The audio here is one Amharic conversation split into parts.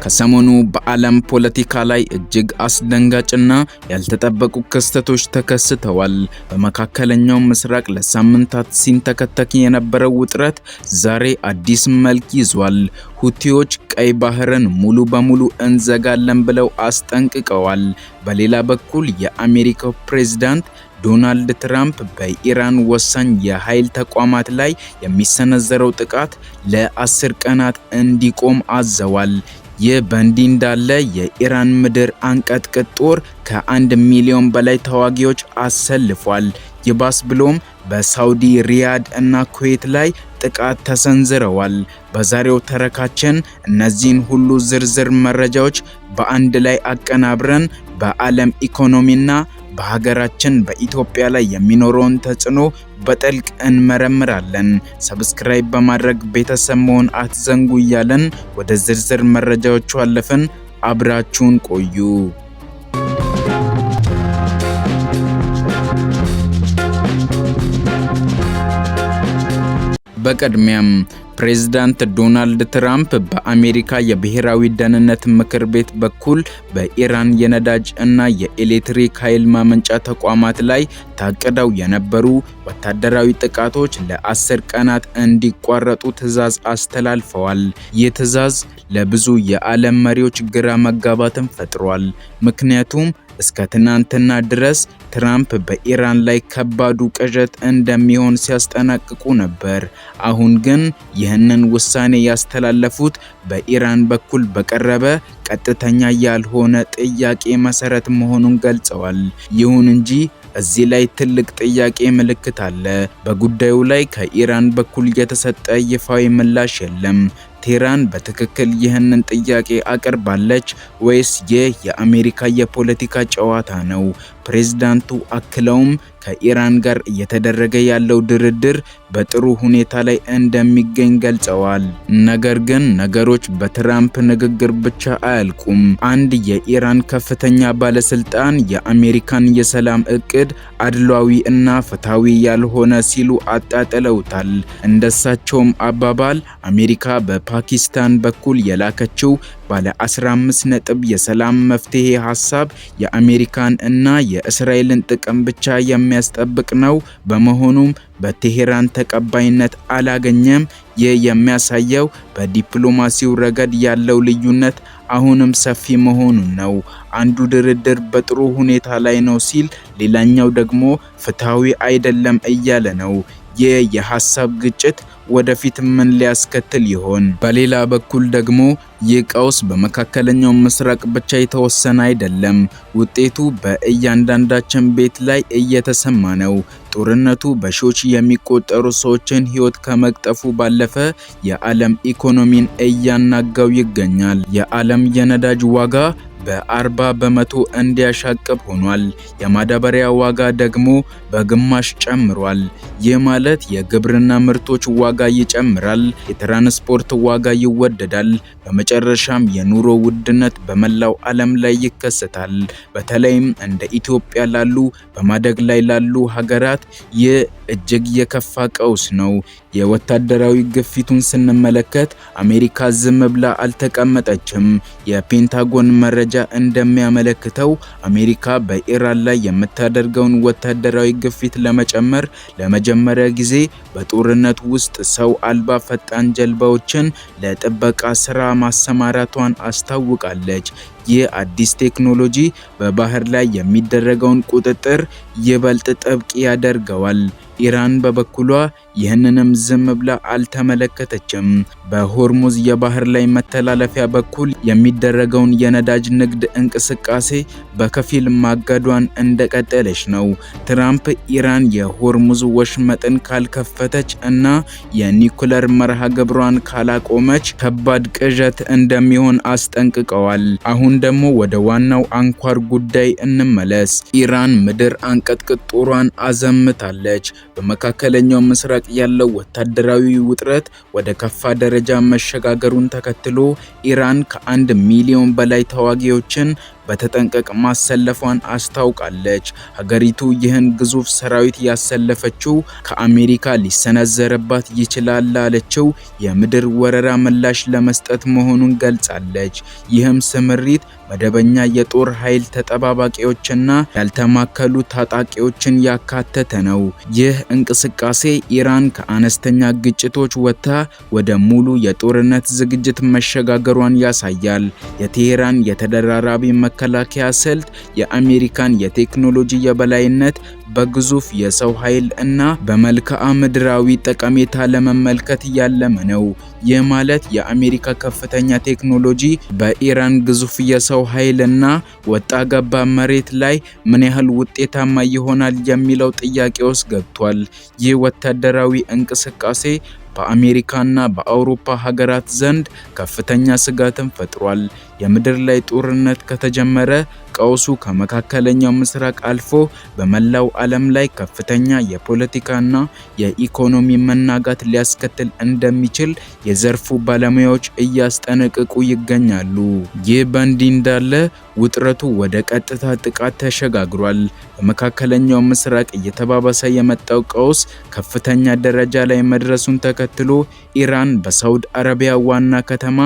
ከሰሞኑ በዓለም ፖለቲካ ላይ እጅግ አስደንጋጭና ያልተጠበቁ ክስተቶች ተከስተዋል። በመካከለኛው ምስራቅ ለሳምንታት ሲንተከተክ የነበረው ውጥረት ዛሬ አዲስ መልክ ይዟል። ሁቲዎች ቀይ ባህርን ሙሉ በሙሉ እንዘጋለን ብለው አስጠንቅቀዋል። በሌላ በኩል የአሜሪካው ፕሬዝዳንት ዶናልድ ትራምፕ በኢራን ወሳኝ የኃይል ተቋማት ላይ የሚሰነዘረው ጥቃት ለ10 ቀናት እንዲቆም አዘዋል። ይህ በእንዲህ እንዳለ የኢራን ምድር አንቀጥቅጥ ጦር ከ1 ሚሊዮን በላይ ተዋጊዎች አሰልፏል። ይባስ ብሎም በሳውዲ ሪያድ እና ኩዌት ላይ ጥቃት ተሰንዝረዋል። በዛሬው ተረካችን እነዚህን ሁሉ ዝርዝር መረጃዎች በአንድ ላይ አቀናብረን በዓለም ኢኮኖሚና በሀገራችን በኢትዮጵያ ላይ የሚኖረውን ተጽዕኖ በጥልቅ እንመረምራለን። ሰብስክራይብ በማድረግ ቤተሰብ መሆን አትዘንጉ እያለን ወደ ዝርዝር መረጃዎቹ አለፍን። አብራችሁን ቆዩ። በቅድሚያም ፕሬዝዳንት ዶናልድ ትራምፕ በአሜሪካ የብሔራዊ ደህንነት ምክር ቤት በኩል በኢራን የነዳጅ እና የኤሌክትሪክ ኃይል ማመንጫ ተቋማት ላይ ታቅደው የነበሩ ወታደራዊ ጥቃቶች ለ10 ቀናት እንዲቋረጡ ትዕዛዝ አስተላልፈዋል። ይህ ትዕዛዝ ለብዙ የዓለም መሪዎች ግራ መጋባትን ፈጥሯል። ምክንያቱም እስከ ትናንትና ድረስ ትራምፕ በኢራን ላይ ከባዱ ቅዠት እንደሚሆን ሲያስጠነቅቁ ነበር። አሁን ግን ይህንን ውሳኔ ያስተላለፉት በኢራን በኩል በቀረበ ቀጥተኛ ያልሆነ ጥያቄ መሰረት መሆኑን ገልጸዋል። ይሁን እንጂ እዚህ ላይ ትልቅ ጥያቄ ምልክት አለ። በጉዳዩ ላይ ከኢራን በኩል የተሰጠ ይፋዊ ምላሽ የለም። ቴህራን በትክክል ይህንን ጥያቄ አቅርባለች ወይስ ይህ የአሜሪካ የፖለቲካ ጨዋታ ነው? ፕሬዝዳንቱ አክለውም ከኢራን ጋር እየተደረገ ያለው ድርድር በጥሩ ሁኔታ ላይ እንደሚገኝ ገልጸዋል። ነገር ግን ነገሮች በትራምፕ ንግግር ብቻ አያልቁም። አንድ የኢራን ከፍተኛ ባለስልጣን የአሜሪካን የሰላም እቅድ አድሏዊ እና ፍትሃዊ ያልሆነ ሲሉ አጣጥለውታል። እንደሳቸውም አባባል አሜሪካ በፓኪስታን በኩል የላከችው ባለ 15 ነጥብ የሰላም መፍትሄ ሐሳብ የአሜሪካን እና የእስራኤልን ጥቅም ብቻ የሚያስጠብቅ ነው። በመሆኑም በቴህራን ተቀባይነት አላገኘም። ይህ የሚያሳየው በዲፕሎማሲው ረገድ ያለው ልዩነት አሁንም ሰፊ መሆኑን ነው። አንዱ ድርድር በጥሩ ሁኔታ ላይ ነው ሲል፣ ሌላኛው ደግሞ ፍትሃዊ አይደለም እያለ ነው። ይህ የሐሳብ ግጭት ወደፊት ምን ሊያስከትል ይሆን? በሌላ በኩል ደግሞ ይህ ቀውስ በመካከለኛው ምስራቅ ብቻ የተወሰነ አይደለም። ውጤቱ በእያንዳንዳችን ቤት ላይ እየተሰማ ነው። ጦርነቱ በሺዎች የሚቆጠሩ ሰዎችን ሕይወት ከመቅጠፉ ባለፈ የዓለም ኢኮኖሚን እያናጋው ይገኛል። የዓለም የነዳጅ ዋጋ በ40 በመቶ እንዲያሻቅብ ሆኗል። የማዳበሪያ ዋጋ ደግሞ በግማሽ ጨምሯል። ይህ ማለት የግብርና ምርቶች ዋጋ ይጨምራል፣ የትራንስፖርት ዋጋ ይወደዳል። በመጨረሻም የኑሮ ውድነት በመላው ዓለም ላይ ይከሰታል። በተለይም እንደ ኢትዮጵያ ላሉ በማደግ ላይ ላሉ ሀገራት ይህ እጅግ የከፋ ቀውስ ነው። የወታደራዊ ግፊቱን ስንመለከት አሜሪካ ዝም ብላ አልተቀመጠችም። የፔንታጎን መረጃ እንደሚያመለክተው አሜሪካ በኢራን ላይ የምታደርገውን ወታደራዊ ግፊት ለመጨመር ለመጀመሪያ ጊዜ በጦርነት ውስጥ ሰው አልባ ፈጣን ጀልባዎችን ለጥበቃ ስራ ማሰማራቷን አስታውቃለች። ይህ አዲስ ቴክኖሎጂ በባህር ላይ የሚደረገውን ቁጥጥር ይበልጥ ጥብቅ ያደርገዋል። ኢራን በበኩሏ ይህንንም ዝም ብላ አልተመለከተችም። በሆርሙዝ የባህር ላይ መተላለፊያ በኩል የሚደረገውን የነዳጅ ንግድ እንቅስቃሴ በከፊል ማገዷን እንደቀጠለች ነው። ትራምፕ ኢራን የሆርሙዝ ወሽመጥን ካልከፈተች እና የኒኩለር መርሃ ግብሯን ካላቆመች ከባድ ቅዠት እንደሚሆን አስጠንቅቀዋል። አሁን ደግሞ ወደ ዋናው አንኳር ጉዳይ እንመለስ። ኢራን ምድር አንቀጥቅጥ ጦሯን አዘምታለች። በመካከለኛው ምስራቅ ያለው ወታደራዊ ውጥረት ወደ ከፋ ደረጃ መሸጋገሩን ተከትሎ ኢራን ከ1 ሚሊዮን በላይ ተዋጊዎችን በተጠንቀቅ ማሰለፏን አስታውቃለች። ሀገሪቱ ይህን ግዙፍ ሰራዊት ያሰለፈችው ከአሜሪካ ሊሰነዘርባት ይችላል ላለችው የምድር ወረራ ምላሽ ለመስጠት መሆኑን ገልጻለች። ይህም ስምሪት መደበኛ የጦር ኃይል ተጠባባቂዎችና ያልተማከሉ ታጣቂዎችን ያካተተ ነው። ይህ እንቅስቃሴ ኢራን ከአነስተኛ ግጭቶች ወጥታ ወደ ሙሉ የጦርነት ዝግጅት መሸጋገሯን ያሳያል። የቴሄራን የተደራራቢ መከላከያ ስልት የአሜሪካን የቴክኖሎጂ የበላይነት በግዙፍ የሰው ኃይል እና በመልክዓ ምድራዊ ጠቀሜታ ለመመልከት ያለመ ነው። ይህ ማለት የአሜሪካ ከፍተኛ ቴክኖሎጂ በኢራን ግዙፍ የሰው ኃይል እና ወጣ ገባ መሬት ላይ ምን ያህል ውጤታማ ይሆናል የሚለው ጥያቄ ውስጥ ገብቷል። ይህ ወታደራዊ እንቅስቃሴ በአሜሪካና በአውሮፓ ሀገራት ዘንድ ከፍተኛ ስጋትን ፈጥሯል። የምድር ላይ ጦርነት ከተጀመረ ቀውሱ ከመካከለኛው ምስራቅ አልፎ በመላው ዓለም ላይ ከፍተኛ የፖለቲካና የኢኮኖሚ መናጋት ሊያስከትል እንደሚችል የዘርፉ ባለሙያዎች እያስጠነቀቁ ይገኛሉ። ይህ በእንዲህ እንዳለ ውጥረቱ ወደ ቀጥታ ጥቃት ተሸጋግሯል። በመካከለኛው ምስራቅ እየተባባሰ የመጣው ቀውስ ከፍተኛ ደረጃ ላይ መድረሱን ተከትሎ ኢራን በሳውዲ አረቢያ ዋና ከተማ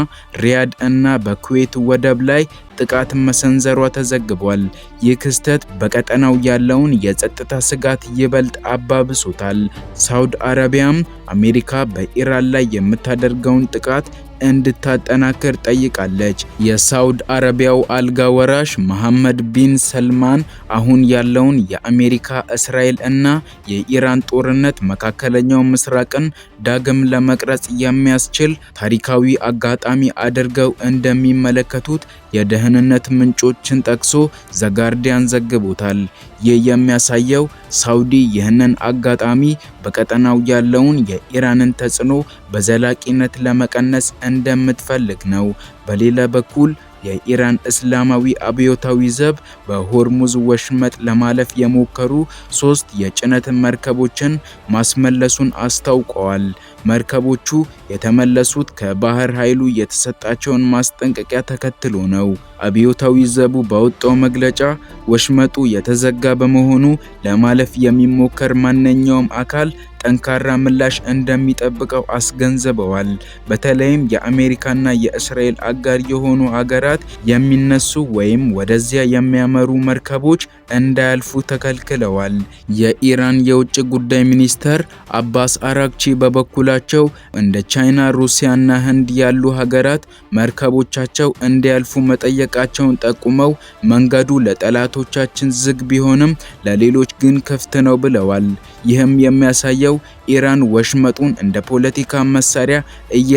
ሪያድ እና በኩዌት ወደብ ላይ ጥቃት መሰንዘሯ ተዘግቧል። ይህ ክስተት በቀጠናው ያለውን የጸጥታ ስጋት ይበልጥ አባብሶታል። ሳውዲ አረቢያም አሜሪካ በኢራን ላይ የምታደርገውን ጥቃት እንድታጠናክር ጠይቃለች። የሳውዲ አረቢያው አልጋ ወራሽ መሐመድ ቢን ሰልማን አሁን ያለውን የአሜሪካ፣ እስራኤል እና የኢራን ጦርነት መካከለኛው ምስራቅን ዳግም ለመቅረጽ የሚያስችል ታሪካዊ አጋጣሚ አድርገው እንደሚመለከቱት የደህንነት ምንጮችን ጠቅሶ ዘጋርዲያን ዘግቦታል። ይህ የሚያሳየው ሳውዲ ይህንን አጋጣሚ በቀጠናው ያለውን የኢራንን ተጽዕኖ በዘላቂነት ለመቀነስ እንደምትፈልግ ነው። በሌላ በኩል የኢራን እስላማዊ አብዮታዊ ዘብ በሆርሙዝ ወሽመጥ ለማለፍ የሞከሩ 3 የጭነት መርከቦችን ማስመለሱን አስታውቀዋል። መርከቦቹ የተመለሱት ከባህር ኃይሉ የተሰጣቸውን ማስጠንቀቂያ ተከትሎ ነው። አብዮታዊ ዘቡ ባወጣው መግለጫ ወሽመጡ የተዘጋ በመሆኑ ለማለፍ የሚሞከር ማንኛውም አካል ጠንካራ ምላሽ እንደሚጠብቀው አስገንዝበዋል። በተለይም የአሜሪካና የእስራኤል አጋር የሆኑ ሀገራት የሚነሱ ወይም ወደዚያ የሚያመሩ መርከቦች እንዳያልፉ ተከልክለዋል። የኢራን የውጭ ጉዳይ ሚኒስተር አባስ አራግቺ በበኩላቸው እንደ ቻይና፣ ሩሲያና ህንድ ያሉ ሀገራት መርከቦቻቸው እንዲያልፉ መጠየቃቸውን ጠቁመው መንገዱ ለጠላቶቻችን ዝግ ቢሆንም ለሌሎች ግን ክፍት ነው ብለዋል። ይህም የሚያሳየው ኢራን ወሽመጡን እንደ ፖለቲካ መሳሪያ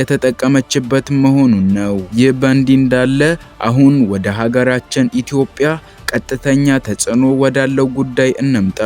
እየተጠቀመችበት መሆኑን ነው። ይህ በእንዲህ እንዳለ አሁን ወደ ሀገራችን ኢትዮጵያ ቀጥተኛ ተጽዕኖ ወዳለው ጉዳይ እንምጣ።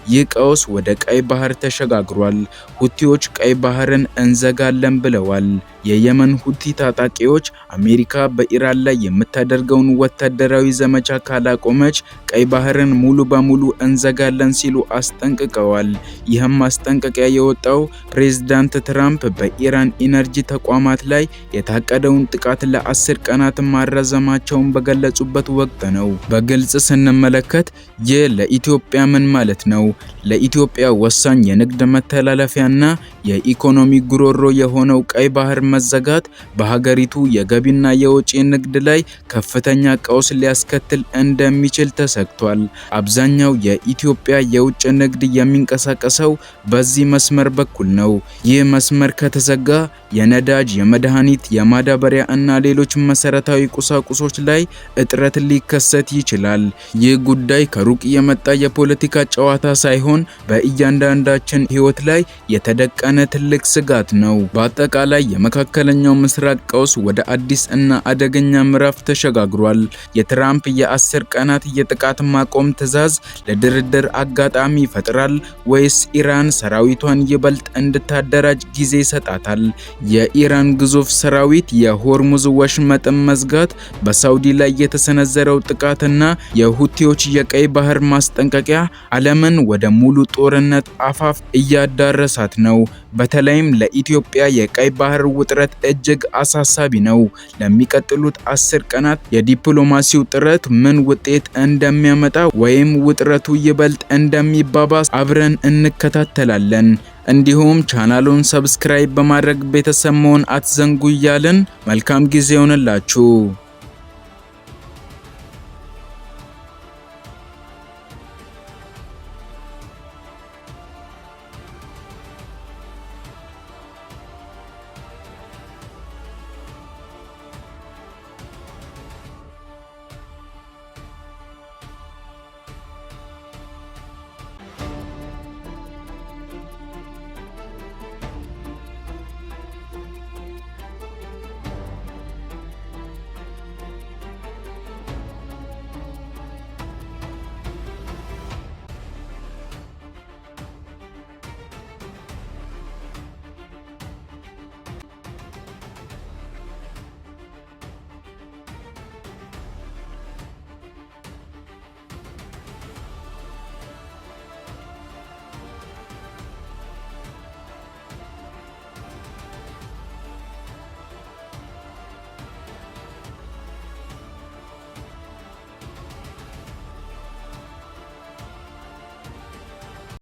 ይህ ቀውስ ወደ ቀይ ባህር ተሸጋግሯል። ሁቲዎች ቀይ ባህርን እንዘጋለን ብለዋል። የየመን ሁቲ ታጣቂዎች አሜሪካ በኢራን ላይ የምታደርገውን ወታደራዊ ዘመቻ ካላቆመች ቀይ ባህርን ሙሉ በሙሉ እንዘጋለን ሲሉ አስጠንቅቀዋል። ይህም ማስጠንቀቂያ የወጣው ፕሬዝዳንት ትራምፕ በኢራን ኢነርጂ ተቋማት ላይ የታቀደውን ጥቃት ለ10 ቀናት ማራዘማቸውን በገለጹበት ወቅት ነው። በግልጽ ስንመለከት ይህ ለኢትዮጵያ ምን ማለት ነው? ለኢትዮጵያ ወሳኝ የንግድ መተላለፊያና የኢኮኖሚ ጉሮሮ የሆነው ቀይ ባህር መዘጋት በሀገሪቱ የገቢና የወጪ ንግድ ላይ ከፍተኛ ቀውስ ሊያስከትል እንደሚችል ተሰግቷል። አብዛኛው የኢትዮጵያ የውጭ ንግድ የሚንቀሳቀሰው በዚህ መስመር በኩል ነው። ይህ መስመር ከተዘጋ የነዳጅ፣ የመድኃኒት፣ የማዳበሪያ እና ሌሎች መሰረታዊ ቁሳቁሶች ላይ እጥረት ሊከሰት ይችላል። ይህ ጉዳይ ከሩቅ የመጣ የፖለቲካ ጨዋታ ሳይሆን በእያንዳንዳችን ሕይወት ላይ የተደቀነ ትልቅ ስጋት ነው። በአጠቃላይ የመካከለኛው ምስራቅ ቀውስ ወደ አዲስ እና አደገኛ ምዕራፍ ተሸጋግሯል። የትራምፕ የ10 ቀናት የጥቃት ማቆም ትዕዛዝ ለድርድር አጋጣሚ ይፈጥራል ወይስ ኢራን ሰራዊቷን ይበልጥ እንድታደራጅ ጊዜ ይሰጣታል? የኢራን ግዙፍ ሰራዊት የሆርሙዝ ወሽመጥን መዝጋት፣ በሳውዲ ላይ የተሰነዘረው ጥቃትና የሁቲዎች የቀይ ባህር ማስጠንቀቂያ ዓለምን ወደ ሙሉ ጦርነት አፋፍ እያዳረሳት ስጋት ነው። በተለይም ለኢትዮጵያ የቀይ ባህር ውጥረት እጅግ አሳሳቢ ነው። ለሚቀጥሉት 10 ቀናት የዲፕሎማሲው ጥረት ምን ውጤት እንደሚያመጣ ወይም ውጥረቱ ይበልጥ እንደሚባባስ አብረን እንከታተላለን። እንዲሁም ቻናሉን ሰብስክራይብ በማድረግ ቤተሰብ መሆን አትዘንጉ እያልን መልካም ጊዜ ይሁንላችሁ።